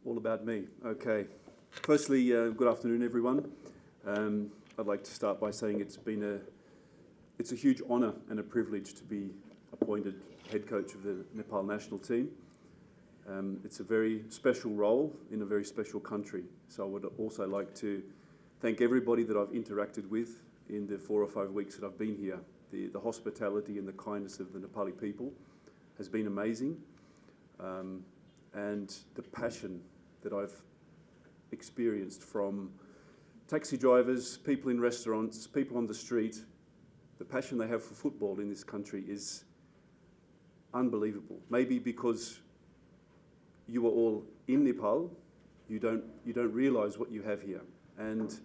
All about me. Okay. Firstly, good afternoon, everyone. I'd like to start by saying it's a huge honour and a privilege to be appointed head coach of the Nepal national team. It's a very special role in a very special country. So I would also like to thank everybody that I've interacted with in the 4 or 5 weeks that I've been here. The hospitality and the kindness of the Nepali people has been amazing. And the passion that I've experienced from taxi drivers, people in restaurants, people on the street, the passion they have for football in this country is unbelievable. Maybe because you are all in Nepal, you don't realise what you have here. And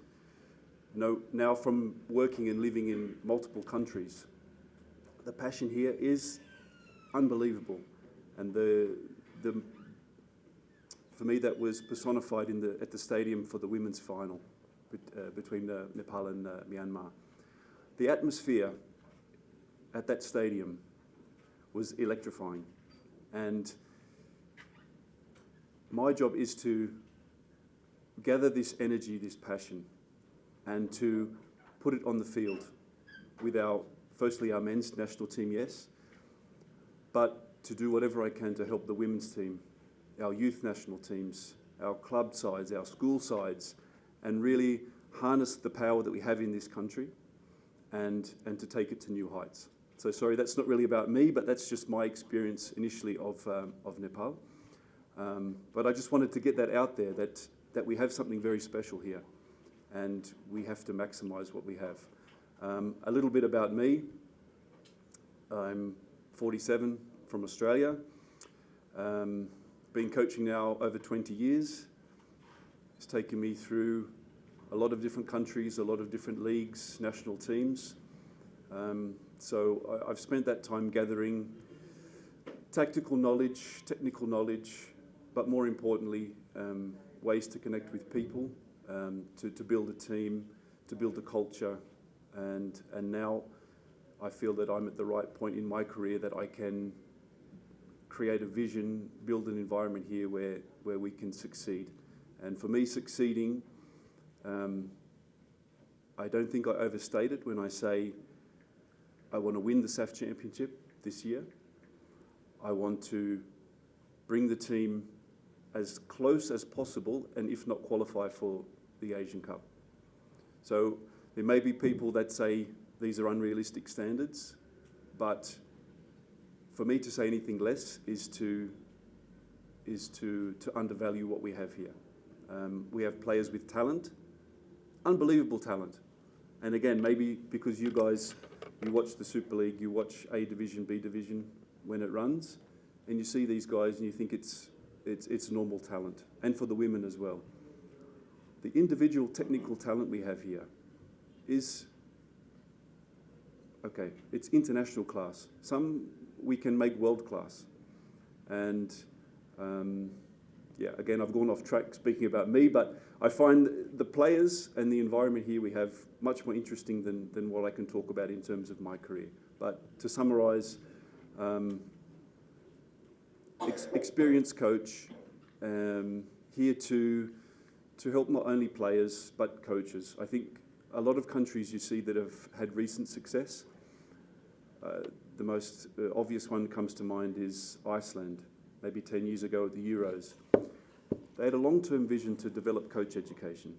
now from working and living in multiple countries, the passion here is unbelievable. And for me, that was personified at the stadium for the women's final between Nepal and Myanmar. The atmosphere at that stadium was electrifying. And my job is to gather this energy, this passion, and to put it on the field with firstly our men's national team, yes, but to do whatever I can to help the women's team, our youth national teams, our club sides, our school sides, and really harness the power that we have in this country and to take it to new heights. So sorry, that's not really about me, but that's just my experience initially of Nepal. But I just wanted to get that out there, that we have something very special here and we have to maximise what we have. A little bit about me. I'm 47, from Australia. Been coaching now over 20 years. It's taken me through a lot of different countries, a lot of different leagues, national teams. So I've spent that time gathering tactical knowledge, technical knowledge, but more importantly, ways to connect with people, to build a team, to build a culture, and now I feel that I'm at the right point in my career that I can create a vision, build an environment here where we can succeed. And for me, succeeding, I don't think I overstate it when I say I want to win the SAF Championship this year. I want to bring the team as close as possible, and if not qualify for the Asian Cup. So there may be people that say these are unrealistic standards, but for me to say anything less is to undervalue what we have here. We have players with talent, unbelievable talent. And again, maybe because you guys, you watch the Super League, you watch A Division, B Division when it runs, and you see these guys and you think it's normal talent, and for the women as well. The individual technical talent we have here is, okay, it's international class. Some we can make world class. And yeah, again, I've gone off track speaking about me, but I find the players and the environment here we have much more interesting than what I can talk about in terms of my career. But to summarise, experienced coach, here to help not only players but coaches. I think a lot of countries you see that have had recent success, the most obvious one comes to mind is Iceland, maybe 10 years ago at the Euros. They had a long-term vision to develop coach education,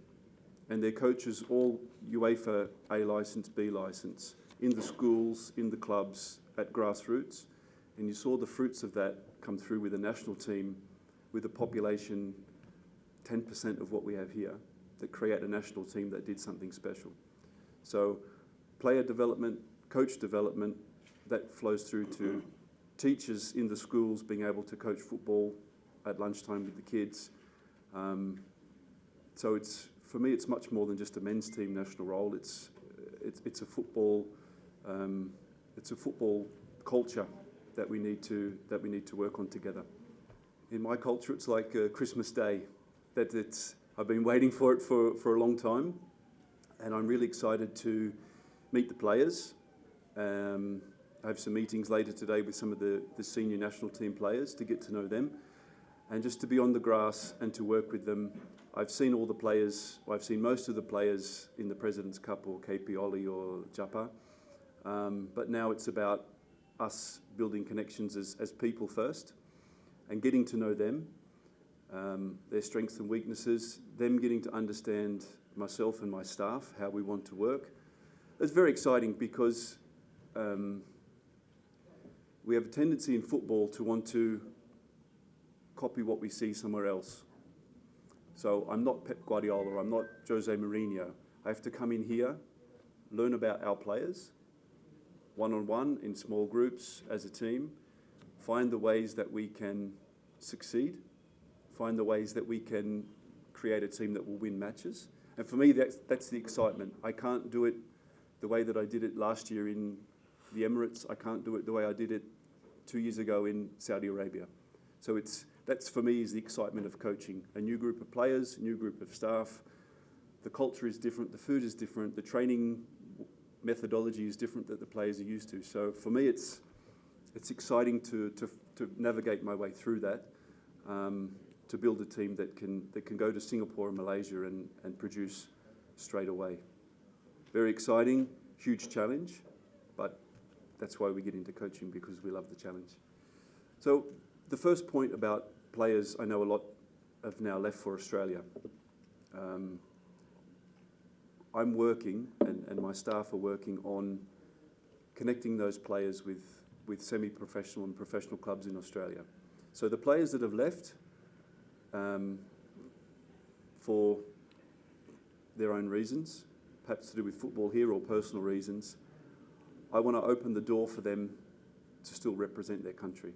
and their coaches all UEFA A licence, B licence, in the schools, in the clubs, at grassroots, and you saw the fruits of that come through with a national team with a population 10% of what we have here, that create a national team that did something special. So player development, coach development, that flows through to teachers in the schools being able to coach football at lunchtime with the kids. So for me, it's much more than just a men's team national role. It's a football culture that we need to work on together. In my culture, it's like Christmas Day. I've been waiting for it for a long time, and I'm really excited to meet the players. I have some meetings later today with some of the senior national team players to get to know them. and just to be on the grass and to work with them. I've seen all the players, well, I've seen most of the players in the President's Cup or KP Oli or Japa, but now it's about us building connections as people first and getting to know them, their strengths and weaknesses, them getting to understand myself and my staff, how we want to work. It's very exciting because we have a tendency in football to want to copy what we see somewhere else. So I'm not Pep Guardiola, I'm not Jose Mourinho. I have to come in here, learn about our players, one-on-one, in small groups, as a team, find the ways that we can succeed, find the ways that we can create a team that will win matches. And for me, that's the excitement. I can't do it the way that I did it last year in the Emirates. I can't do it the way I did it 2 years ago in Saudi Arabia. So that's for me is the excitement of coaching. A new group of players, a new group of staff. The culture is different, the food is different, the training methodology is different that the players are used to. So for me, it's exciting to navigate my way through that, to build a team that can go to Singapore and Malaysia and produce straight away. Very exciting, huge challenge, but that's why we get into coaching, because we love the challenge. So the first point about players, I know a lot have now left for Australia. I'm working, and my staff are working on connecting those players with semi-professional and professional clubs in Australia. So the players that have left for their own reasons, perhaps to do with football here or personal reasons, I want to open the door for them to still represent their country.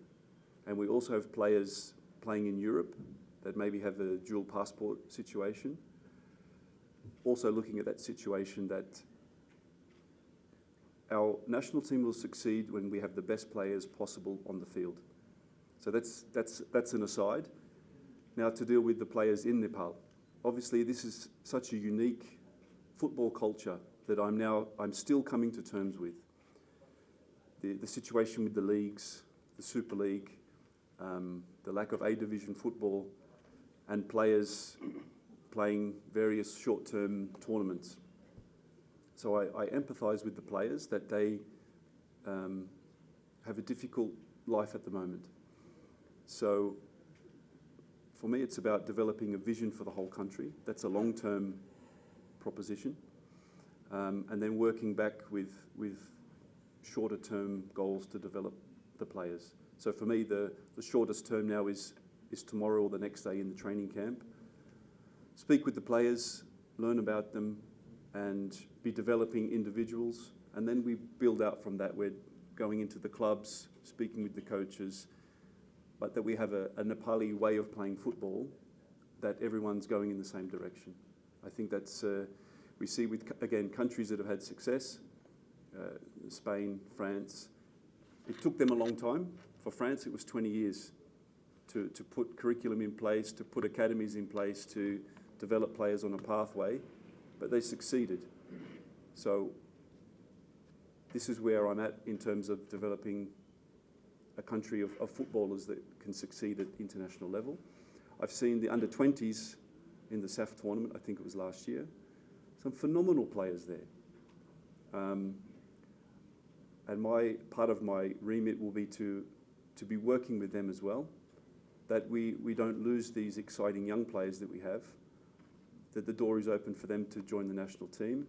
And we also have players playing in Europe that maybe have a dual passport situation. Also looking at that situation, that our national team will succeed when we have the best players possible on the field. So that's an aside. Now to deal with the players in Nepal. Obviously this is such a unique football culture that I'm still coming to terms with. The situation with the leagues, the Super League, the lack of A-division football, and players playing various short-term tournaments. So I empathise with the players that they have a difficult life at the moment. So for me, it's about developing a vision for the whole country. That's a long-term proposition. And then working back with shorter-term goals to develop the players. So for me, the shortest term now is tomorrow or the next day in the training camp. Speak with the players, learn about them, and be developing individuals. And then we build out from that. We're going into the clubs, speaking with the coaches, but that we have a Nepali way of playing football, that everyone's going in the same direction. I think that's, we see with, again, countries that have had success, Spain, France. It took them a long time. For France, it was 20 years to put curriculum in place, to put academies in place, to develop players on a pathway, but they succeeded. So this is where I'm at in terms of developing a country of footballers that can succeed at international level. I've seen the under-20s in the SAF tournament, I think it was last year, some phenomenal players there. And part of my remit will be to be working with them as well, that we don't lose these exciting young players that we have, that the door is open for them to join the national team,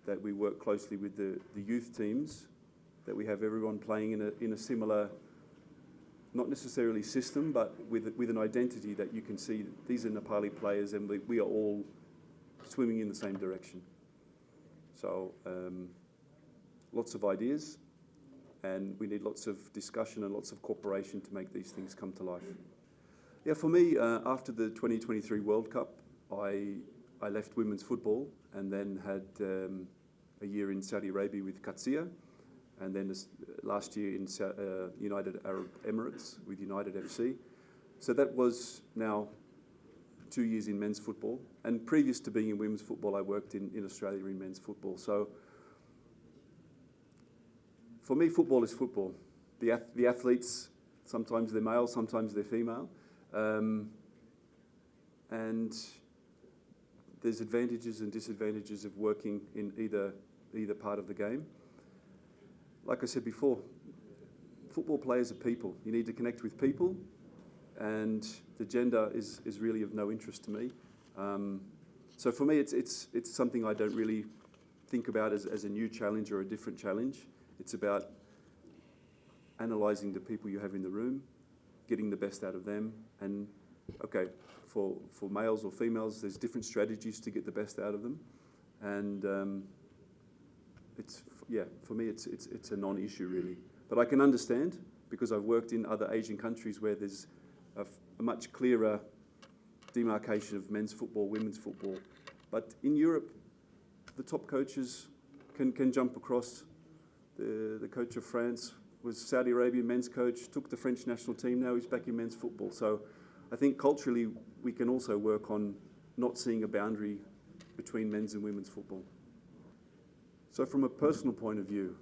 that we work closely with the youth teams, that we have everyone playing in a similar, not necessarily system, but with an identity that you can see these are Nepali players and we are all swimming in the same direction. So lots of ideas, and we need lots of discussion and lots of cooperation to make these things come to life. Yeah, for me, after the 2023 World Cup, I left women's football and then had a year in Saudi Arabia with Qadsiya, and then last year in United Arab Emirates with United FC. So that was now 2 years in men's football. And previous to being in women's football, I worked in Australia in men's football. So for me, football is football. The athletes, sometimes they're male, sometimes they're female. And there's advantages and disadvantages of working in either part of the game. Like I said before, football players are people. You need to connect with people, and the gender is really of no interest to me. So for me, it's something I don't really think about as a new challenge or a different challenge. It's about analysing the people you have in the room, getting the best out of them, and okay, for males or females, there's different strategies to get the best out of them, and for me, it's a non-issue really. But I can understand, because I've worked in other Asian countries where there's a much clearer demarcation of men's football, women's football. But in Europe, the top coaches can jump across. The coach of France was Saudi Arabian men's coach, took the French national team, now he's back in men's football. So I think culturally we can also work on not seeing a boundary between men's and women's football. So from a personal point of view,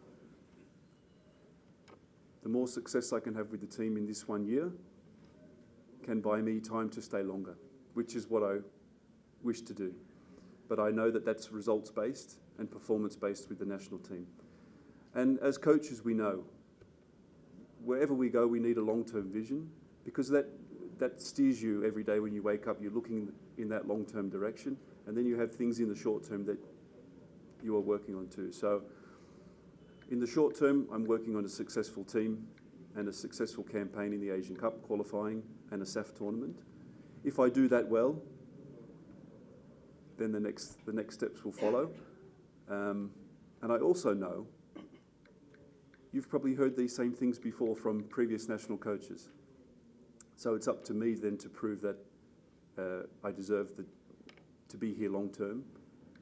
the more success I can have with the team in this 1 year can buy me time to stay longer, which is what I wish to do. But I know that that's results-based and performance-based with the national team. And as coaches, we know wherever we go, we need a long-term vision, because that steers you every day when you wake up. You're looking in that long-term direction, and then you have things in the short term that you are working on too. So in the short term, I'm working on a successful team and a successful campaign in the Asian Cup qualifying and a SAF tournament. If I do that well, then the next steps will follow. And I also know you've probably heard these same things before from previous national coaches. So it's up to me then to prove that I deserve to be here long term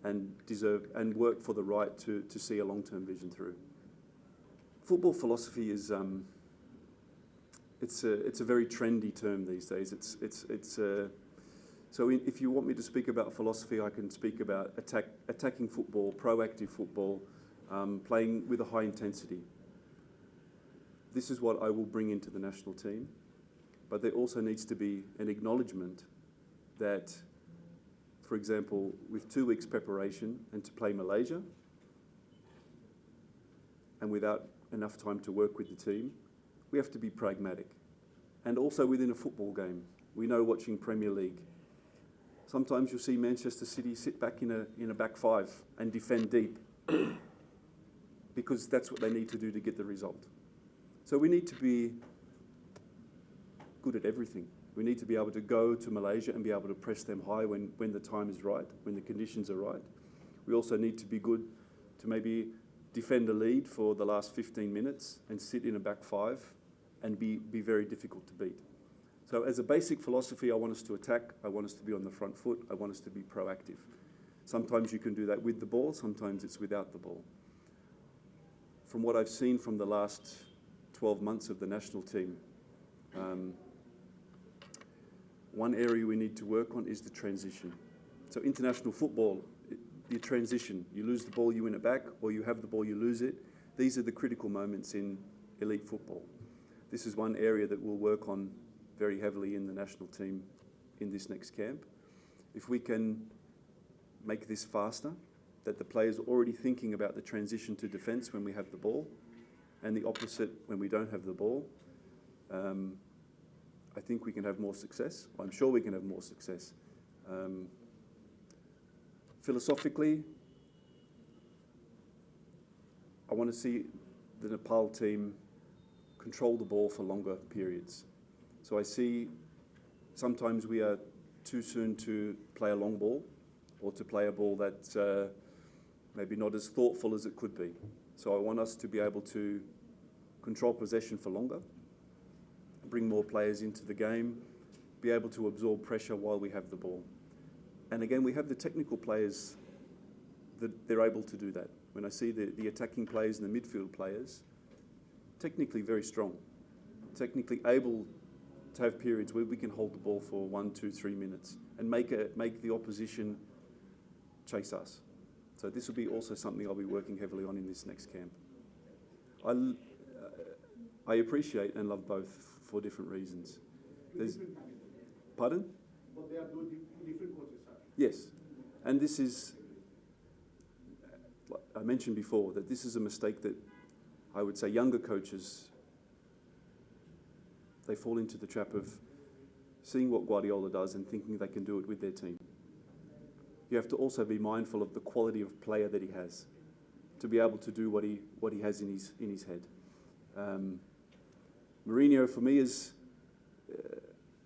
and work for the right to see a long-term vision through. Football philosophy is it's a very trendy term these days. So if you want me to speak about philosophy, I can speak about attacking football, proactive football, playing with a high intensity. This is what I will bring into the national team, but there also needs to be an acknowledgement that, for example, with 2 weeks preparation and to play Malaysia, and without enough time to work with the team, we have to be pragmatic. And also within a football game, we know watching Premier League, sometimes you'll see Manchester City sit back in a back 5 and defend deep because that's what they need to do to get the result. So we need to be good at everything. We need to be able to go to Malaysia and be able to press them high when the time is right, when the conditions are right. We also need to be good to maybe defend a lead for the last 15 minutes and sit in a back 5 and be very difficult to beat. So as a basic philosophy, I want us to attack, I want us to be on the front foot, I want us to be proactive. Sometimes you can do that with the ball, sometimes it's without the ball. From what I've seen from the last 12 months of the national team, one area we need to work on is the transition. So international football, the transition, you lose the ball, you win it back, or you have the ball, you lose it. These are the critical moments in elite football. This is one area that we'll work on very heavily in the national team in this next camp. If we can make this faster, that the players are already thinking about the transition to defence when we have the ball, and the opposite when we don't have the ball, I think we can have more success. I'm sure we can have more success. Philosophically, I want to see the Nepal team control the ball for longer periods. So I see sometimes we are too soon to play a long ball or to play a ball that's maybe not as thoughtful as it could be. So I want us to be able to control possession for longer, bring more players into the game, be able to absorb pressure while we have the ball. And again, we have the technical players that they're able to do that. When I see the attacking players and the midfield players, technically very strong, technically able to have periods where we can hold the ball for 1, 2, 3 minutes and make the opposition chase us. So this will be also something I'll be working heavily on in this next camp. I appreciate and love both for different reasons. Pardon? But they are two different coaches, sir. Yes. And this is, I mentioned before, that this is a mistake that I would say younger coaches, they fall into the trap of seeing what Guardiola does and thinking they can do it with their team. You have to also be mindful of the quality of player that he has to be able to do what he has in his head. Mourinho, for me, is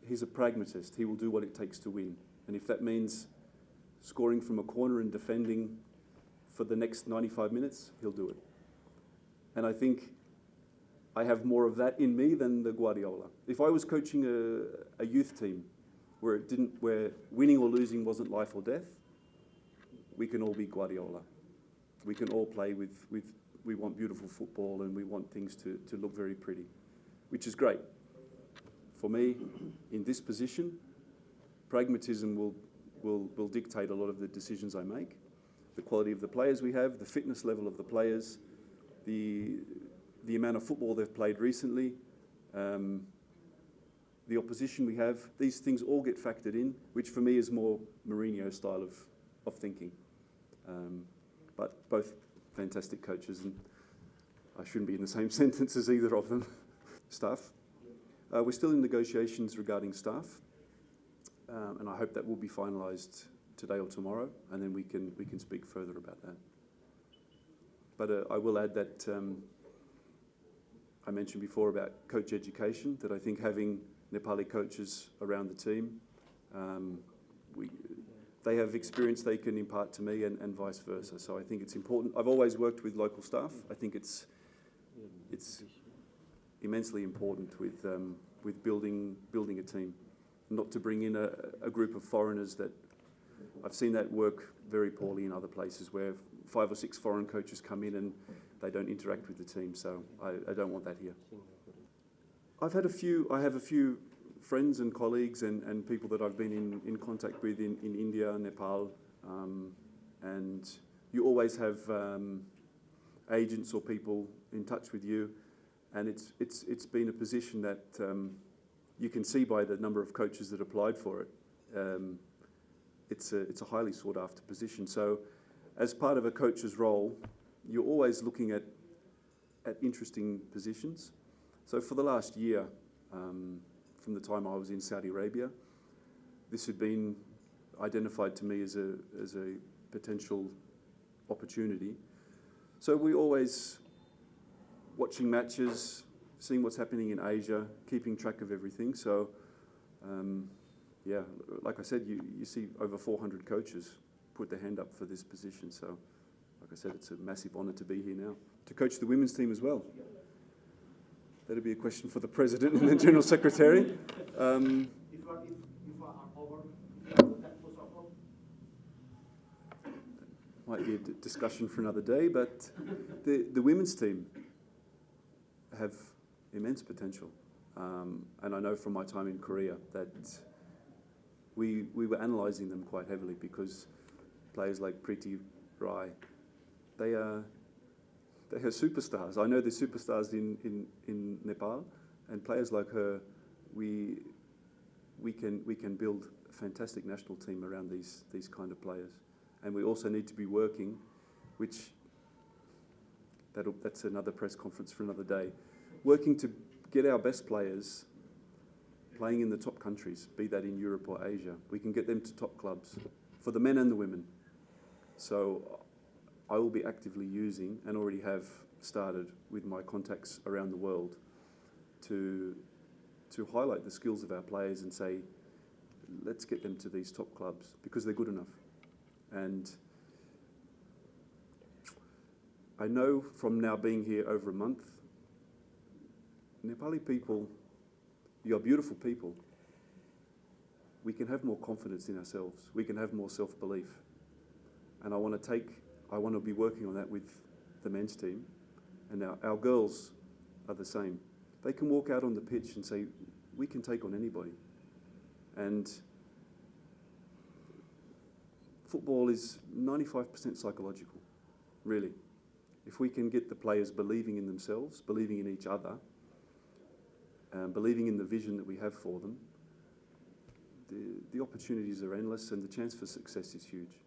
he's a pragmatist. He will do what it takes to win. And if that means scoring from a corner and defending for the next 95 minutes, he'll do it. And I think I have more of that in me than the Guardiola. If I was coaching a youth team where winning or losing wasn't life or death, we can all be Guardiola. We can all play with we want beautiful football and we want things to look very pretty, which is great. For me, in this position, pragmatism will dictate a lot of the decisions I make. The quality of the players we have, the fitness level of the players, the amount of football they've played recently, the opposition we have, these things all get factored in, which for me is more Mourinho style of thinking. But both fantastic coaches, and I shouldn't be in the same sentence as either of them. Staff. We're still in negotiations regarding staff, and I hope that will be finalised today or tomorrow, and then we can speak further about that. But I will add that I mentioned before about coach education, that I think having Nepali coaches around the team, they have experience they can impart to me and vice versa. So I think it's important. I've always worked with local staff. I think it's immensely important with building a team, not to bring in a group of foreigners that I've seen that work very poorly in other places where 5 or 6 foreign coaches come in and they don't interact with the team. So I don't want that here. I have a few friends and colleagues and people that I've been in contact with in India, Nepal, and you always have agents or people in touch with you, and it's been a position that you can see by the number of coaches that applied for it. It's a highly sought after position. So as part of a coach's role, you're always looking at interesting positions. So for the last year, from the time I was in Saudi Arabia, this had been identified to me as a potential opportunity. So we always watching matches, seeing what's happening in Asia, keeping track of everything. So yeah, like I said, you see over 400 coaches put their hand up for this position. So like I said, it's a massive honour to be here now. To coach the women's team as well. That'd be a question for the President and the General Secretary. Might be a discussion for another day, but the women's team have immense potential. And I know from my time in Korea that we were analysing them quite heavily because players like Preeti Rai, they are superstars. I know they're superstars in Nepal, and players like her, we can build a fantastic national team around these kind of players. And we also need to be working, that's another press conference for another day, working to get our best players playing in the top countries, be that in Europe or Asia. We can get them to top clubs, for the men and the women. So I will be actively using, and already have started with my contacts around the world, to highlight the skills of our players and say, let's get them to these top clubs because they're good enough. And I know from now being here over a month, Nepali people, you are beautiful people. We can have more confidence in ourselves. We can have more self-belief. And I want to be working on that with the men's team. And our girls are the same. They can walk out on the pitch and say, we can take on anybody. And football is 95% psychological, really. If we can get the players believing in themselves, believing in each other, believing in the vision that we have for them, the opportunities are endless and the chance for success is huge.